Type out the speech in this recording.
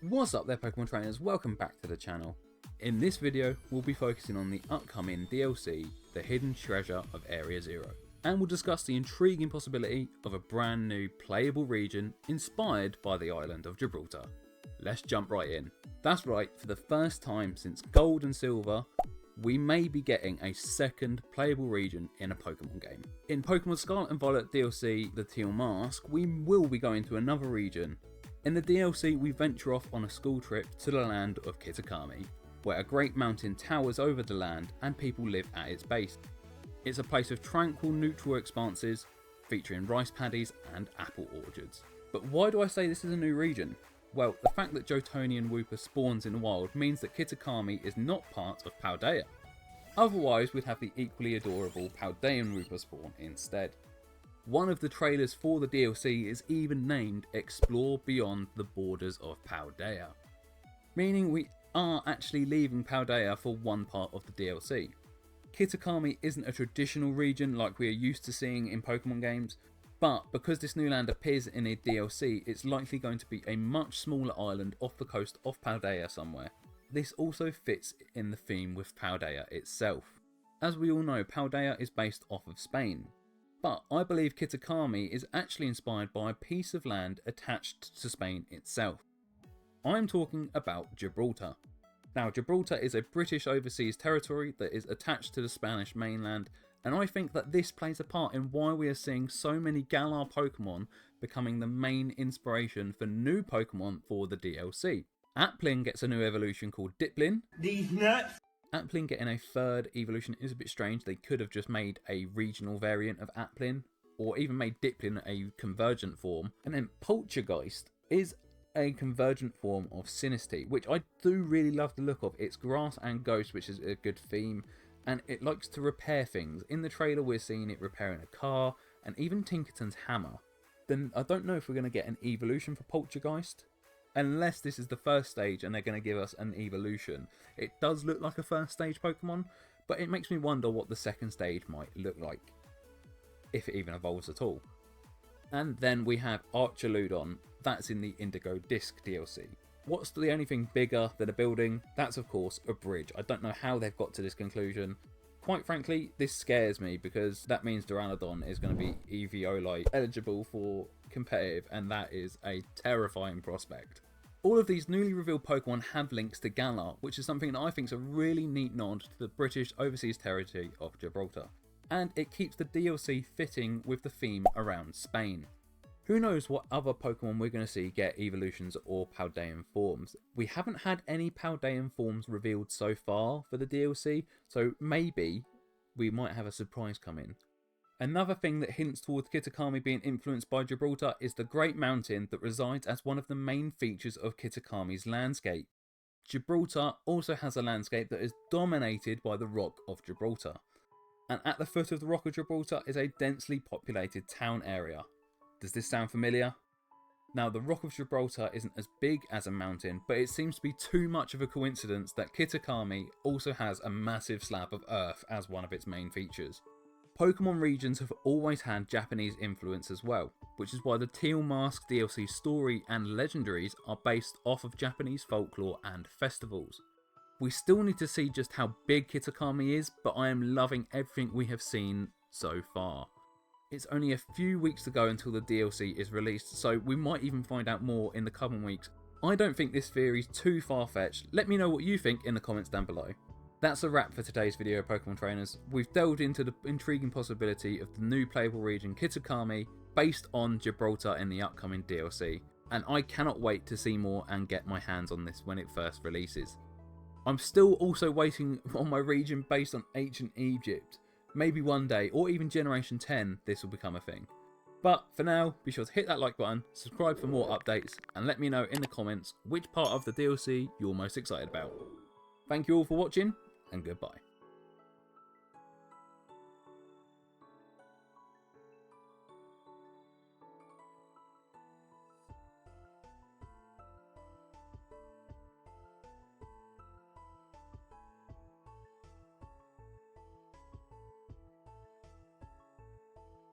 What's up there Pokemon trainers, welcome back to the channel. In this video we'll be focusing on the upcoming DLC, The Hidden Treasure of Area Zero, and we'll discuss the intriguing possibility of a brand new playable region inspired by the island of Gibraltar. Let's jump right in. That's right, for the first time since Gold and Silver, we may be getting a second playable region in a Pokemon game. In Pokémon Scarlet and Violet DLC, the Teal Mask, we will be going to another region. In the DLC, we venture off on a school trip to the land of Kitakami, where a great mountain towers over the land and people live at its base. It's a place of tranquil neutral expanses, featuring rice paddies and apple orchards. But why do I say this is a new region? Well, the fact that Jotonian Wooper spawns in the wild means that Kitakami is not part of Paldea. Otherwise, we'd have the equally adorable Paldean Wooper spawn instead. One of the trailers for the DLC is even named Explore Beyond the Borders of Paldea, meaning we are actually leaving Paldea for one part of the DLC. Kitakami isn't a traditional region like we are used to seeing in Pokemon games, but because this new land appears in a DLC, it's likely going to be a much smaller island off the coast of Paldea somewhere. This also fits in the theme with Paldea itself. As we all know, Paldea is based off of Spain, but I believe Kitakami is actually inspired by a piece of land attached to Spain itself. I'm talking about Gibraltar. Now, Gibraltar is a British overseas territory that is attached to the Spanish mainland, and I think that this plays a part in why we are seeing so many Galar Pokemon becoming the main inspiration for new Pokemon for the DLC. Applin gets a new evolution called Diplin. These nuts! Applin getting a third evolution is a bit strange. They could have just made a regional variant of Applin, or even made Diplin a convergent form. And then Poltergeist is a convergent form of Sinistea, which I do really love the look of. It's grass and ghost, which is a good theme, and it likes to repair things. In the trailer we're seeing it repairing a car, and even Tinkerton's hammer. Then I don't know if we're going to get an evolution for Poltergeist, unless this is the first stage and they're going to give us an evolution. It does look like a first stage Pokemon, but it makes me wonder what the second stage might look like, if it even evolves at all. And then we have Archaludon, that's in the Indigo Disc DLC. What's the only thing bigger than a building? That's of course a bridge. I don't know how they've got to this conclusion. Quite frankly, this scares me because that means Duraludon is going to be Eviolite eligible for competitive, and that is a terrifying prospect. All of these newly revealed Pokemon have links to Galar, which is something that I think is a really neat nod to the British overseas territory of Gibraltar. And it keeps the DLC fitting with the theme around Spain. Who knows what other Pokemon we're going to see get evolutions or Paldean forms. We haven't had any Paldean forms revealed so far for the DLC, so maybe we might have a surprise coming. Another thing that hints towards Kitakami being influenced by Gibraltar is the Great Mountain that resides as one of the main features of Kitakami's landscape. Gibraltar also has a landscape that is dominated by the Rock of Gibraltar, and at the foot of the Rock of Gibraltar is a densely populated town area. Does this sound familiar? Now, the Rock of Gibraltar isn't as big as a mountain, but it seems to be too much of a coincidence that Kitakami also has a massive slab of earth as one of its main features. Pokemon regions have always had Japanese influence as well, which is why the Teal Mask DLC story and legendaries are based off of Japanese folklore and festivals. We still need to see just how big Kitakami is, but I am loving everything we have seen so far. It's only a few weeks to go until the DLC is released, so we might even find out more in the coming weeks. I don't think this theory is too far-fetched. Let me know what you think in the comments down below. That's a wrap for today's video, Pokemon trainers. We've delved into the intriguing possibility of the new playable region Kitakami based on Gibraltar in the upcoming DLC, and I cannot wait to see more and get my hands on this when it first releases. I'm still also waiting on my region based on ancient Egypt. Maybe one day, or even Generation 10, this will become a thing. But for now, be sure to hit that like button, subscribe for more updates, and let me know in the comments which part of the DLC you're most excited about. Thank you all for watching, and goodbye.